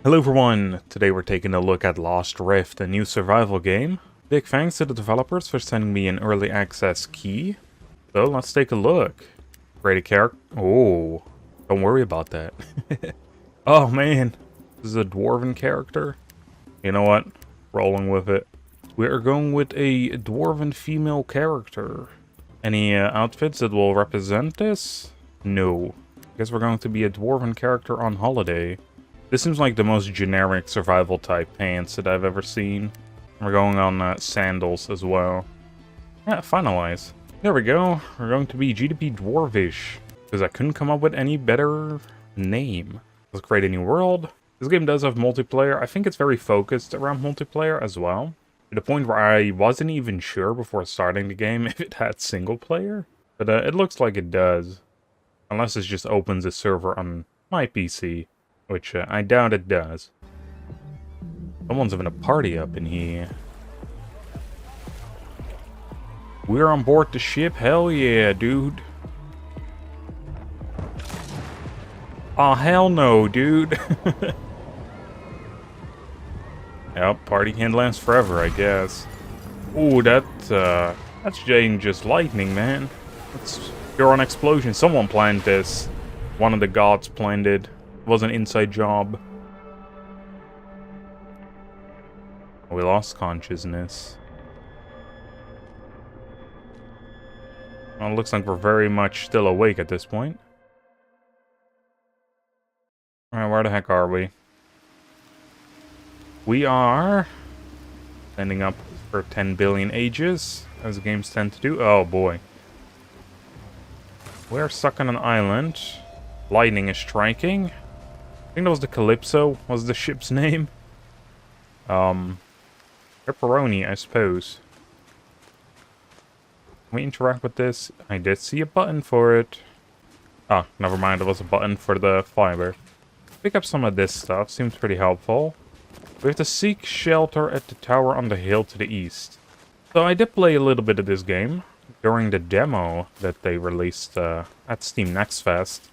Hello everyone, today we're taking a look at Lost Rift, a new survival game. Big thanks to the developers for sending me an early access key. So let's take a look. Create a character. Oh, don't worry about that. Oh man, this is a dwarven character. You know what? Rolling with it. We are going with a dwarven female character. Any outfits that will represent this? No. I guess we're going to be a dwarven character on holiday. This seems like the most generic survival type pants that I've ever seen. We're going on sandals as well. Yeah, finalize. There we go. We're going to be GDP Dwarvish. Because I couldn't come up with any better name. Let's create a new world. This game does have multiplayer. I think it's very focused around multiplayer as well. To the point where I wasn't even sure before starting the game if it had single player. But it looks like it does. Unless it just opens a server on my PC. Which I doubt it does. Someone's having a party up in here. We're on board the ship? Hell yeah, dude. Oh, hell no, dude. Yep, party can't last forever, I guess. Ooh, that's just lightning, man. That's pure on explosion. Someone planned this. One of the gods planned it. It was an inside job. We lost consciousness. Well, it looks like we're very much still awake at this point. Alright, where the heck are we? We are ending up for 10 billion ages, as games tend to do. Oh boy. We're stuck on an island. Lightning is striking. I think that was the Calypso, was the ship's name. Pepperoni, I suppose. Can we interact with this? I did see a button for it. Ah, never mind, it was a button for the fiber. Pick up some of this stuff, seems pretty helpful. We have to seek shelter at the tower on the hill to the east. So I did play a little bit of this game during the demo that they released at Steam Next Fest.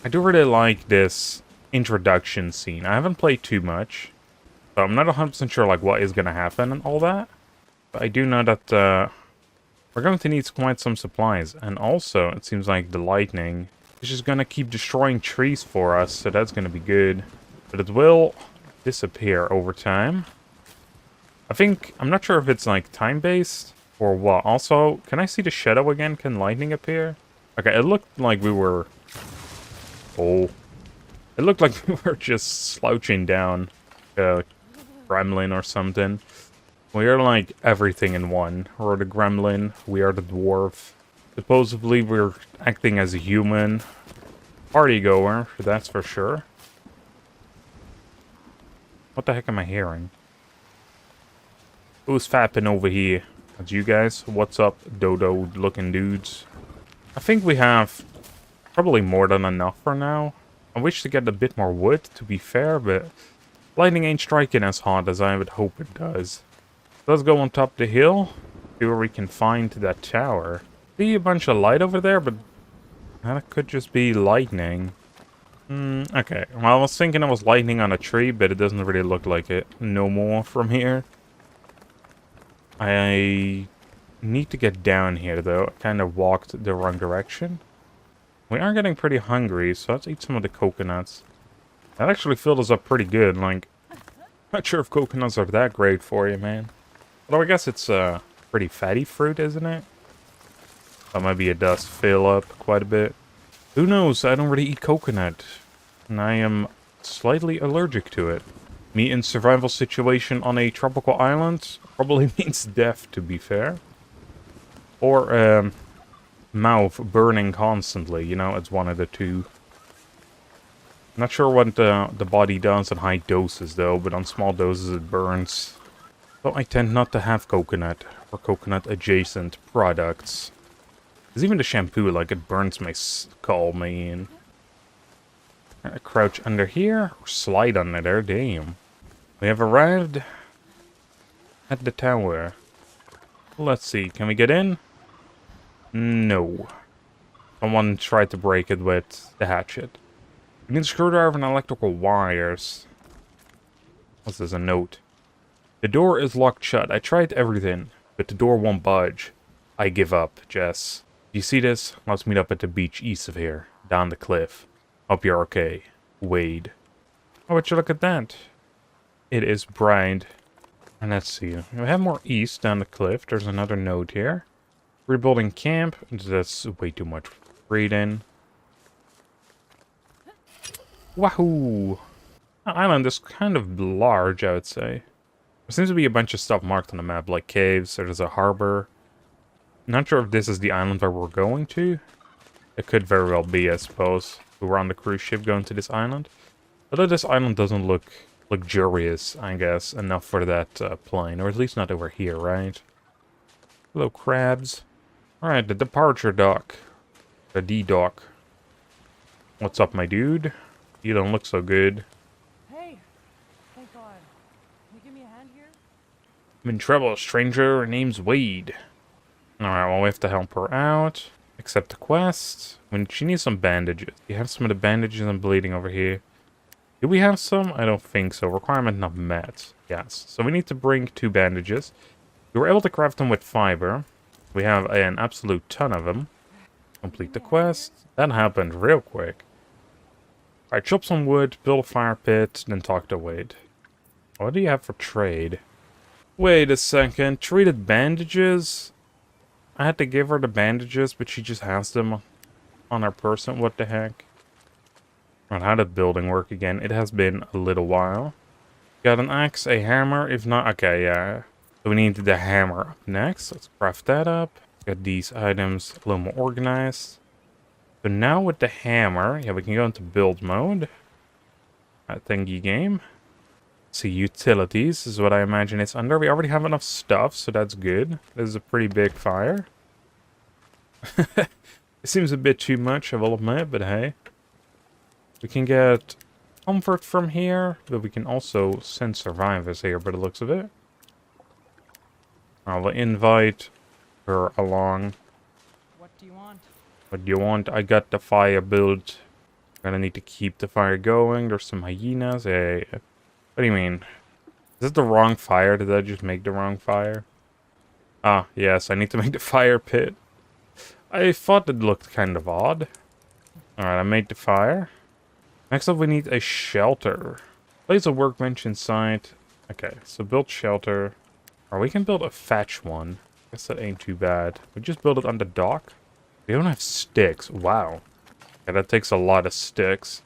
I do really like this introduction scene. I haven't played too much, so I'm not 100% sure like what is going to happen and all that. But I do know that we're going to need quite some supplies. And also, it seems like the lightning is just going to keep destroying trees for us, so that's going to be good. But it will disappear over time. I'm not sure if it's like time-based or what. Also, can I see the shadow again? Can lightning appear? Okay, it looked like we were... Oh. It looked like we were just slouching down a gremlin or something. We are like everything in one. We're the gremlin, we are the dwarf. Supposedly we're acting as a human. Party goer, that's for sure. What the heck am I hearing? Who's fapping over here? That's you guys? What's up, dodo-looking dudes? I think we have probably more than enough for now. I wish to get a bit more wood, to be fair, but lightning ain't striking as hard as I would hope it does. Let's go on top of the hill, see where we can find that tower. See a bunch of light over there, but that could just be lightning. Okay. Well, I was thinking it was lightning on a tree, but it doesn't really look like it no more from here. I need to get down here, though. I kind of walked the wrong direction. We are getting pretty hungry, so let's eat some of the coconuts. That actually filled us up pretty good, like... Not sure if coconuts are that great for you, man. Although I guess it's a pretty fatty fruit, isn't it? So maybe it does fill up quite a bit. Who knows? I don't really eat coconut. And I am slightly allergic to it. Me in survival situation on a tropical island probably means death, to be fair. Or, mouth burning constantly, you know, it's one of the two. Not sure what the body does at high doses, though, but on small doses it burns. So I tend not to have coconut, or coconut-adjacent products. Because even the shampoo, like, it burns my skull, man. Crouch under here, or slide under there, damn. We have arrived at the tower. Let's see, can we get in? No. Someone tried to break it with the hatchet. We need a screwdriver and electrical wires. What's this, a note? The door is locked shut. I tried everything, but the door won't budge. I give up, Jess. You see this? Let's meet up at the beach east of here, down the cliff. Hope you're okay. Wade. Oh, would you look at that? It is bright. And let's see. We have more east down the cliff. There's another note here. Rebuilding camp. That's way too much reading. Wahoo! The island is kind of large, I would say. There seems to be a bunch of stuff marked on the map, like caves. There's a harbor. Not sure if this is the island where we're going to. It could very well be, I suppose. We were on the cruise ship going to this island. Although this island doesn't look luxurious, I guess, enough for that plane. Or at least not over here, right? Hello, crabs. Alright, the departure dock. The D-dock. What's up, my dude? You don't look so good. Hey! Thank God. Can you give me a hand here? I'm in trouble, stranger. Her name's Wade. Alright, well, we have to help her out. Accept the quest. When she needs some bandages. You have some of the bandages I'm bleeding over here. Do we have some? I don't think so. Requirement not met. Yes. So we need to bring 2 bandages. We were able to craft them with fiber. We have an absolute ton of them. Complete the quest. That happened real quick. Alright, chop some wood, build a fire pit, then talk to Wade. What do you have for trade? Wait a second. Treated bandages? I had to give her the bandages, but she just has them on her person. What the heck? Alright, how did building work again? It has been a little while. Got an axe, a hammer. If not, okay, yeah. So we need the hammer up next. Let's craft that up. Got these items a little more organized. So now with the hammer, yeah, we can go into build mode. That thingy game. See, utilities is what I imagine it's under. We already have enough stuff, so that's good. This is a pretty big fire. It seems a bit too much, I will admit, but hey. We can get comfort from here, but we can also send survivors here by the looks of it. I'll invite her along. What do you want? What do you want? I got the fire built. Gonna need to keep the fire going. There's some hyenas. Hey. What do you mean? Is it the wrong fire? Did I just make the wrong fire? Ah, yes, I need to make the fire pit. I thought it looked kind of odd. Alright, I made the fire. Next up, we need a shelter. Place a workbench inside. Okay, so build shelter. Or we can build a thatch one. Guess that ain't too bad. We just build it on the dock. We don't have sticks. Wow. Yeah, that takes a lot of sticks.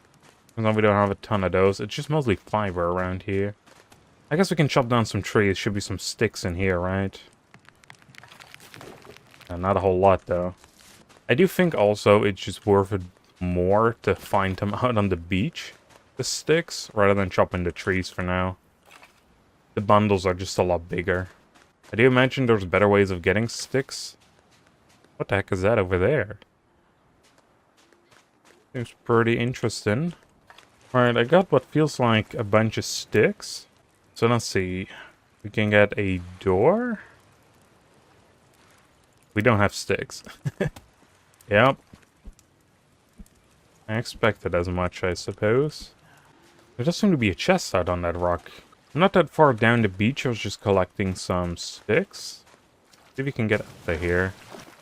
As long as we don't have a ton of those. It's just mostly fiber around here. I guess we can chop down some trees. Should be some sticks in here, right? Not a whole lot, though. I do think also it's just worth it more to find them out on the beach. The sticks, rather than chopping the trees for now. The bundles are just a lot bigger. I do imagine there's better ways of getting sticks. What the heck is that over there? Seems pretty interesting. Alright, I got what feels like a bunch of sticks. So let's see. We can get a door. We don't have sticks. Yep. I expected as much, I suppose. There does seem to be a chest out on that rock. I'm not that far down the beach. I was just collecting some sticks. See if we can get out of here.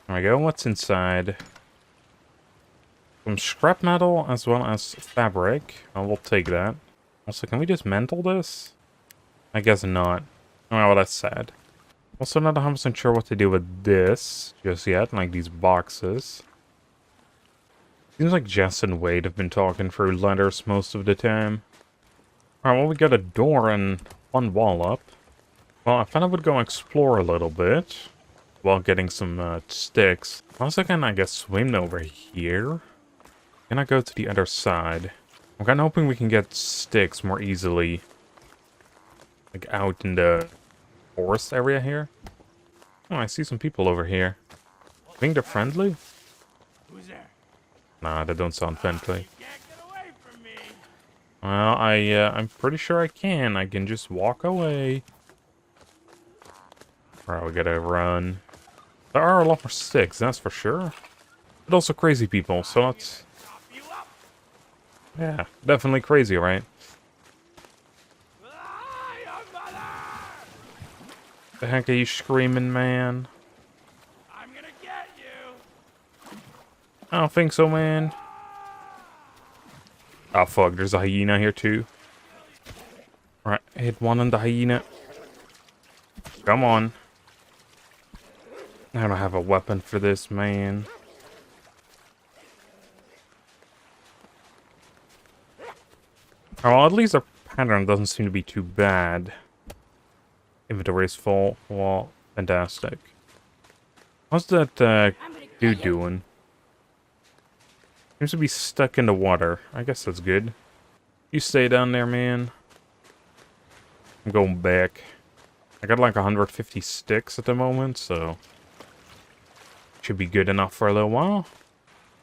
There we go. What's inside? Some scrap metal as well as fabric. Oh, we'll take that. Also, can we dismantle this? I guess not. Oh, well, that's sad. Also, not 100% sure what to do with this just yet, like these boxes. Seems like Jess and Wade have been talking through letters most of the time. Alright, well, we got a door and one wall up. Well, I thought I would go explore a little bit while getting some sticks. Also, can I guess swim over here? Can I go to the other side? I'm kind of hoping we can get sticks more easily. Like out in the forest area here. Oh, I see some people over here. I think they're friendly? Who's there? Nah, they don't sound friendly. You can't get away from me. Well, I'm pretty sure I can. I can just walk away. Alright, we gotta run. There are a lot more sticks, that's for sure. But also crazy people, so let's... Chop you up. Yeah, definitely crazy, right? Ah, The heck are you screaming, man? I'm gonna get you. I don't think so, man. Oh, fuck. There's a hyena here, too. Alright, hit one on the hyena. Come on. I don't have a weapon for this, man. Oh, well, at least our pattern doesn't seem to be too bad. Inventory is full. Well, fantastic. What's that dude doing? Seems to be stuck in the water. I guess that's good. You stay down there, man. I'm going back. I got like 150 sticks at the moment, so... should be good enough for a little while.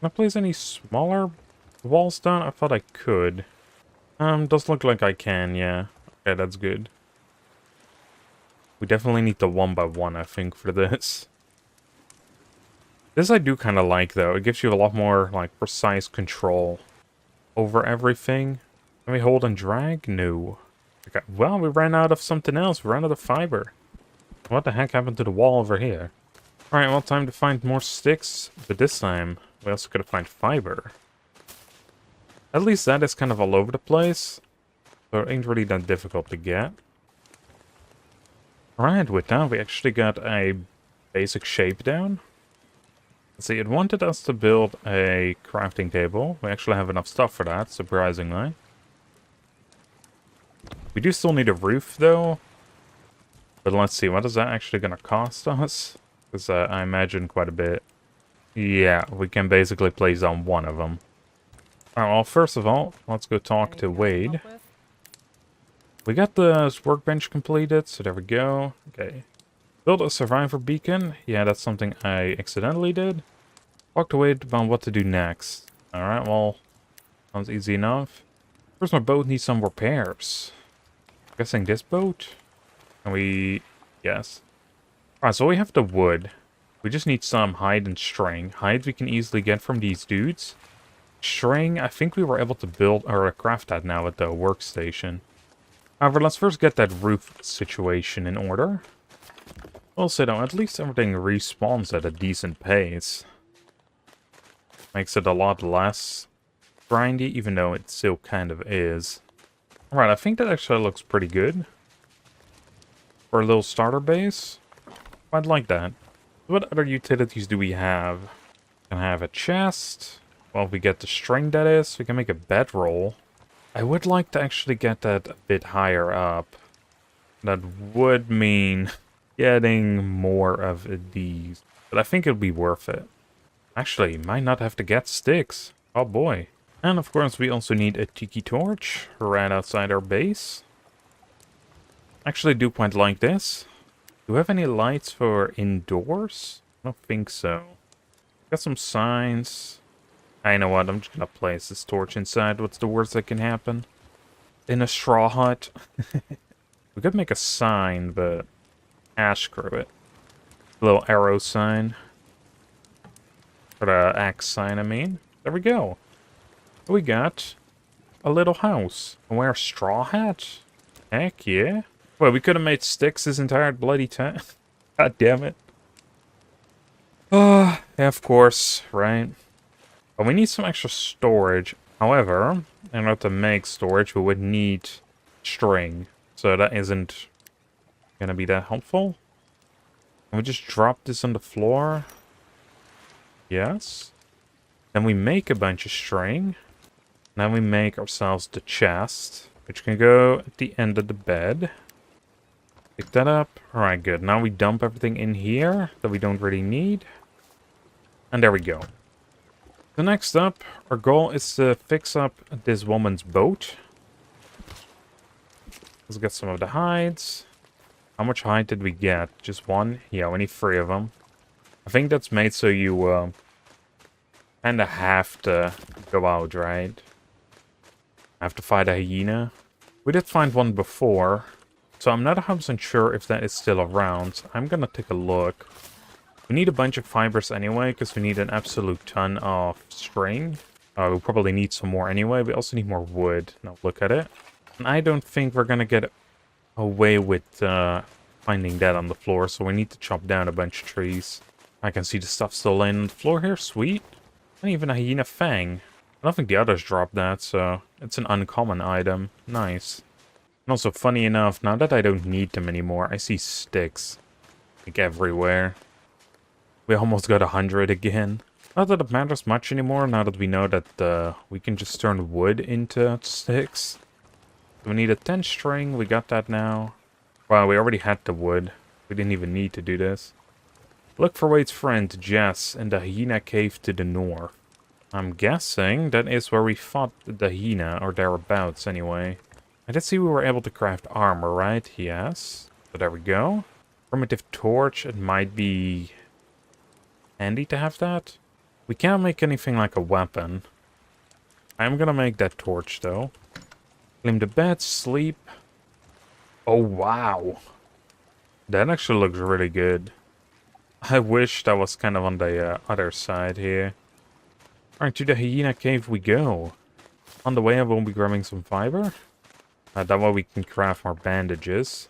Can I place any smaller walls down? I thought I could. Does look like I can, yeah. Okay, that's good. We definitely need the 1x1, I think, for this. This I do kind of like, though. It gives you a lot more, like, precise control over everything. Can we hold and drag? No. Okay. Well, we ran out of something else. We ran out of fiber. What the heck happened to the wall over here? Alright, well, time to find more sticks. But this time, we also gotta find fiber. At least that is kind of all over the place. So it ain't really that difficult to get. Alright, with that, we actually got a basic shape down. Let's see, it wanted us to build a crafting table. We actually have enough stuff for that, surprisingly. We do still need a roof, though. But let's see, what is that actually going to cost us? Because I imagine quite a bit. Yeah, we can basically place on one of them. Alright, well, first of all, let's go talk to Wade. We got the workbench completed, so there we go. Okay. Build a survivor beacon. Yeah, that's something I accidentally did. Talk to Wade about what to do next. Alright, well, sounds easy enough. First, my boat needs some repairs. Guessing this boat? Can we... yes. Alright, so we have the wood. We just need some hide and string. Hide we can easily get from these dudes. String, I think we were able to build or craft that now at the workstation. However, let's first get that roof situation in order. We'll say though, at least everything respawns at a decent pace. Makes it a lot less grindy, even though it still kind of is. Alright, I think that actually looks pretty good. For a little starter base. I'd like that. What other utilities do we have? We can have a chest. Well, if we get the string, that is, we can make a bedroll. I would like to actually get that a bit higher up. That would mean getting more of these. But I think it'll be worth it. Actually, might not have to get sticks. Oh boy. And of course, we also need a tiki torch right outside our base. Actually, do quite like this. Do we have any lights for indoors? I don't think so. Got some signs. I know what, I'm just gonna place this torch inside. What's the worst that can happen? In a straw hut. We could make a sign, but... screw it. A little arrow sign. Or the axe sign, I mean. There we go. We got a little house. And wear a straw hat? Heck yeah. Well, we could have made sticks this entire bloody time. God damn it. Yeah, of course, right? But we need some extra storage. However, in order to make storage, we would need string. So that isn't gonna be that helpful. Can we just drop this on the floor? Yes. Then we make a bunch of string. Then we make ourselves the chest, which can go at the end of the bed. Pick that up. Alright, good. Now we dump everything in here that we don't really need. And there we go. So next up, our goal is to fix up this woman's boat. Let's get some of the hides. How much hide did we get? Just one? Yeah, we need 3 of them. I think that's made so you kind of have to go out, right? Have to fight a hyena. We did find one before, so I'm not 100% sure if that is still around. I'm gonna take a look. We need a bunch of fibers anyway, because we need an absolute ton of string. We'll probably need some more anyway. We also need more wood. Now look at it. And I don't think we're gonna get away with finding that on the floor, so we need to chop down a bunch of trees. I can see the stuff still laying on the floor here. Sweet. And even a hyena fang. I don't think the others dropped that, so it's an uncommon item. Nice. And also, funny enough, now that I don't need them anymore, I see sticks. Like everywhere. We almost got 100 again. Not that it matters much anymore, now that we know that we can just turn wood into sticks. So we need a 10 string, we got that now. Wow, we already had the wood. We didn't even need to do this. Look for Wade's friend, Jess, in the hyena cave to the north. I'm guessing that is where we fought the hyena, or thereabouts anyway. I did see we were able to craft armor, right? Yes. So there we go. Primitive torch, it might be handy to have that. We can't make anything like a weapon. I'm gonna make that torch, though. Claim the bed, sleep. Oh, wow. That actually looks really good. I wish that was kind of on the other side here. Alright, to the hyena cave we go. On the way I will be grabbing some fiber. That way we can craft more bandages.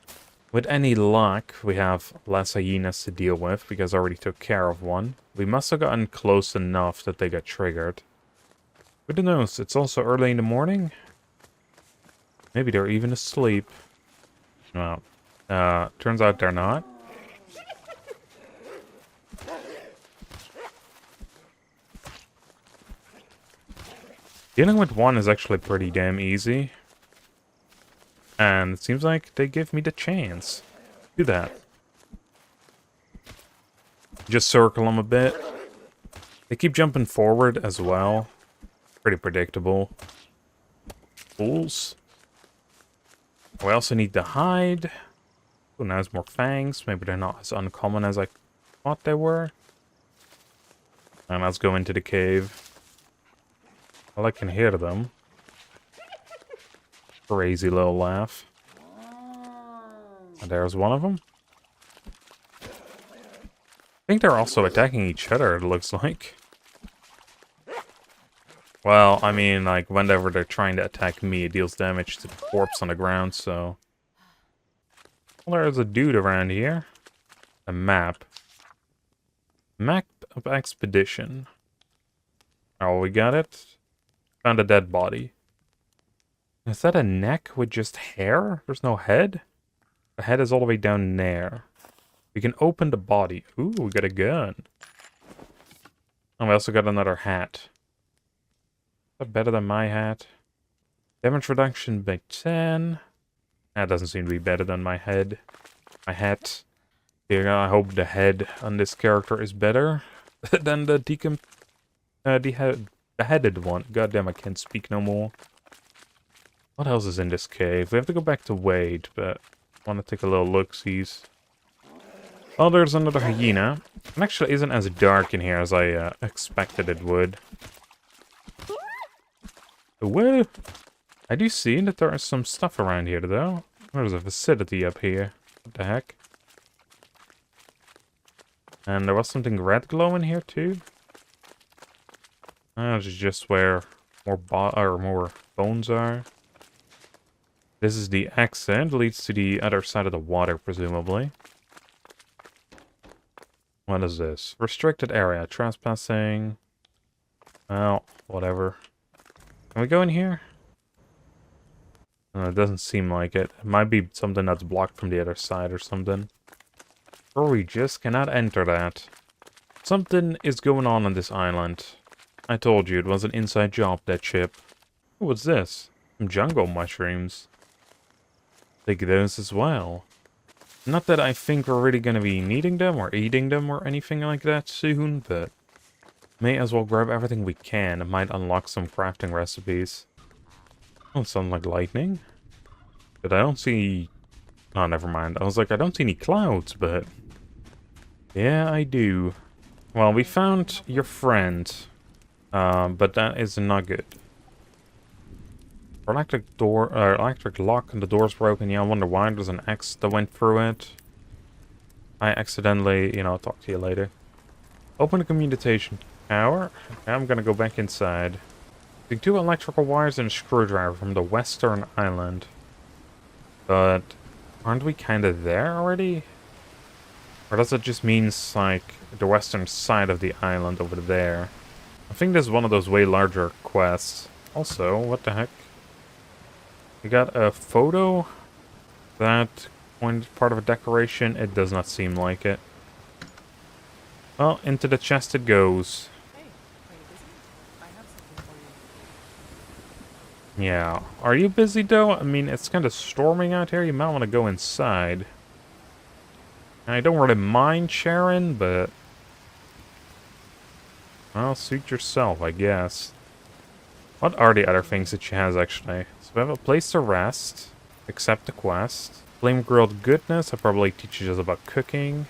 With any luck, we have less hyenas to deal with, because I already took care of one. We must have gotten close enough that they got triggered. Who knows, it's also early in the morning? Maybe they're even asleep. Well, turns out they're not. Dealing with one is actually pretty damn easy. And it seems like they give me the chance to do that. Just circle them a bit. They keep jumping forward as well. Pretty predictable. Fools. We also need to hide. Oh, now there's more fangs. Maybe they're not as uncommon as I thought they were. And let's go into the cave. Well, I can hear them. Crazy little laugh. And there's one of them. I think they're also attacking each other, it looks like. Well, I mean, like, whenever they're trying to attack me, it deals damage to the corpse on the ground, so... Well, there's a dude around here. A map. Map of expedition. Oh, we got it. Found a dead body. Is that a neck with just hair? There's no head? The head is all the way down there. We can open the body. Ooh, we got a gun. And we also got another hat. Is that better than my hat? Damage reduction by 10. That doesn't seem to be better than my head. My hat. Here, I hope the head on this character is better than the beheaded one. Goddamn, I can't speak no more. What else is in this cave? We have to go back to Wade, but I want to take a little look-sees. Oh, there's another hyena. It actually isn't as dark in here as I expected it would. Well, I do see that there is some stuff around here, though. There's a facility up here. What the heck? And there was something red glowing here, too. This is just where more bones are. This is the exit. Leads to the other side of the water, presumably. What is this? Restricted area. Trespassing. Well, whatever. Can we go in here? It doesn't seem like it. It might be something that's blocked from the other side or something. Or we just cannot enter that. Something is going on this island. I told you it was an inside job, that ship. What's this? Some jungle mushrooms. Take those as well. Not that I think we're really going to be needing them or eating them or anything like that soon, but may as well grab everything we can. It might unlock some crafting recipes. Oh, it sounds like lightning. But I don't see... Oh, never mind. I was like, I don't see any clouds, but... Yeah, I do. Well, we found your friend. But that is not good. Electric lock and the door's broken. Yeah, I wonder why. There's an X that went through it. I accidentally, I'll talk to you later. Open the communication tower. Okay, I'm gonna go back inside. Take 2 electrical wires and a screwdriver from the western island. But Aren't we kind of there already? Or does it just mean, like, the western side of the island over there? I think this is one of those way larger quests. Also, what the heck? We got a photo? That part of a decoration? It does not seem like it. Well, into the chest it goes. Hey, are you busy? I have something for you. Yeah. Are you busy, though? I mean, it's kind of storming out here. You might want to go inside. I don't really mind sharing, but... well, suit yourself, I guess. What are the other things that she has, actually? So we have a place to rest. Accept the quest. Flame grilled goodness. That probably teaches us about cooking.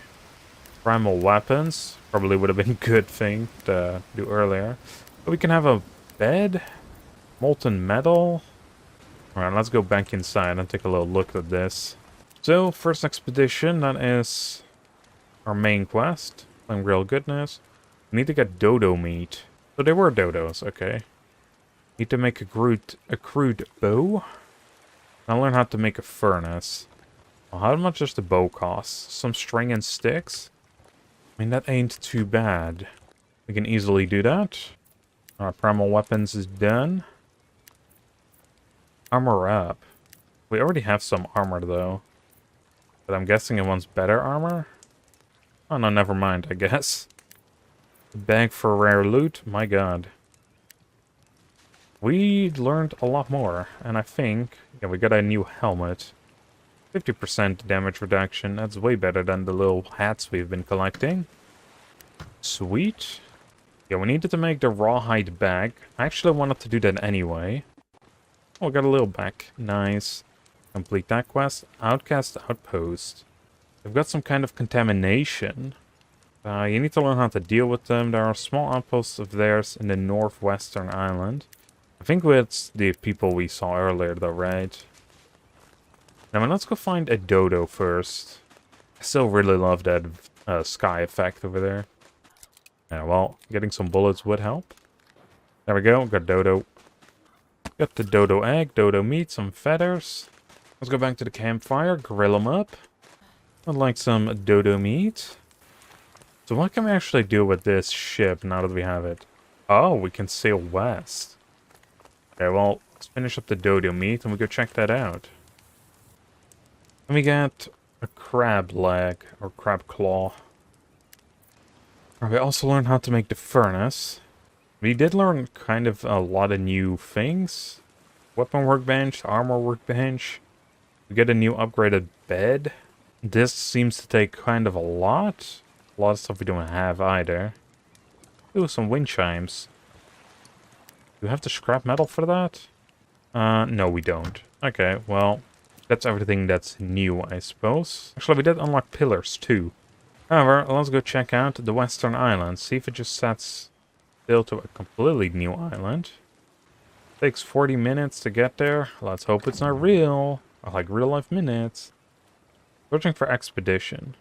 Primal weapons. Probably would have been a good thing to do earlier. But we can have a bed. Molten metal. Alright, let's go back inside and take a little look at this. So, first expedition, that is our main quest. Flame grilled goodness. We need to get dodo meat. So they were dodos, okay. Need to make a crude bow. Now learn how to make a furnace. Well, how much does the bow cost? Some string and sticks? I mean, that ain't too bad. We can easily do that. Our primal weapons is done. Armor up. We already have some armor, though. But I'm guessing it wants better armor? Oh, no, never mind, I guess. Bag for rare loot? My god. We learned a lot more, and I think... yeah, we got a new helmet. 50% damage reduction. That's way better than the little hats we've been collecting. Sweet. Yeah, we needed to make the rawhide bag. I actually wanted to do that anyway. Oh, we got a little bag. Nice. Complete that quest. Outcast Outpost. They've got some kind of contamination. You need to learn how to deal with them. There are small outposts of theirs in the northwestern island. I think it's the people we saw earlier, though, right? Now, let's go find a dodo first. I still really love that sky effect over there. Yeah, well, getting some bullets would help. There we go, got dodo. Got the dodo egg, dodo meat, some feathers. Let's go back to the campfire, grill them up. I'd like some dodo meat. So what can we actually do with this ship now that we have it? Oh, we can sail west. Okay, well, let's finish up the dodo meat and we go check that out. And we got a crab leg, or crab claw. We also learned how to make the furnace. We did learn kind of a lot of new things. Weapon workbench, armor workbench. We get a new upgraded bed. This seems to take kind of a lot. A lot of stuff we don't have either. Ooh, some wind chimes. Do we have the scrap metal for that? No, we don't. Okay, well, that's everything that's new, I suppose. Actually, we did unlock pillars, too. However, let's go check out the Western Island. See if it just sets sail to a completely new island. Takes 40 minutes to get there. Let's hope it's not real. Or like real-life minutes. Searching for expedition.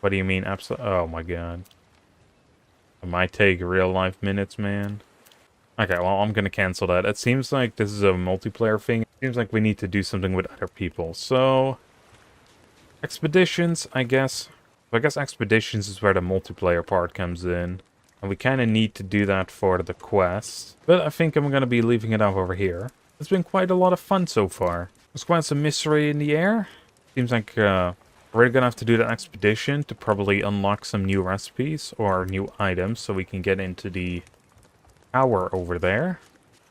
What do you mean, oh my god. It might take real-life minutes, man. Okay, well, I'm gonna cancel that. It seems like this is a multiplayer thing. It seems like we need to do something with other people. So, expeditions, I guess. I guess expeditions is where the multiplayer part comes in. And we kind of need to do that for the quest. But I think I'm gonna be leaving it up over here. It's been quite a lot of fun so far. There's quite some mystery in the air. Seems like we're gonna have to do that expedition to probably unlock some new recipes or new items so we can get into the tower over there.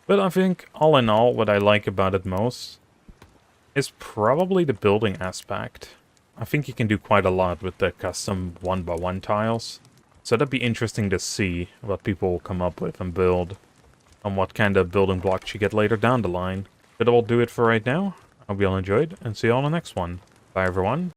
But I think, all in all, what I like about it most is probably the building aspect. I think you can do quite a lot with the custom 1x1 tiles. So that'd be interesting to see what people will come up with and build. And what kind of building blocks you get later down the line. But that will do it for right now. I hope you all enjoyed, and see you all in the next one. Bye, everyone.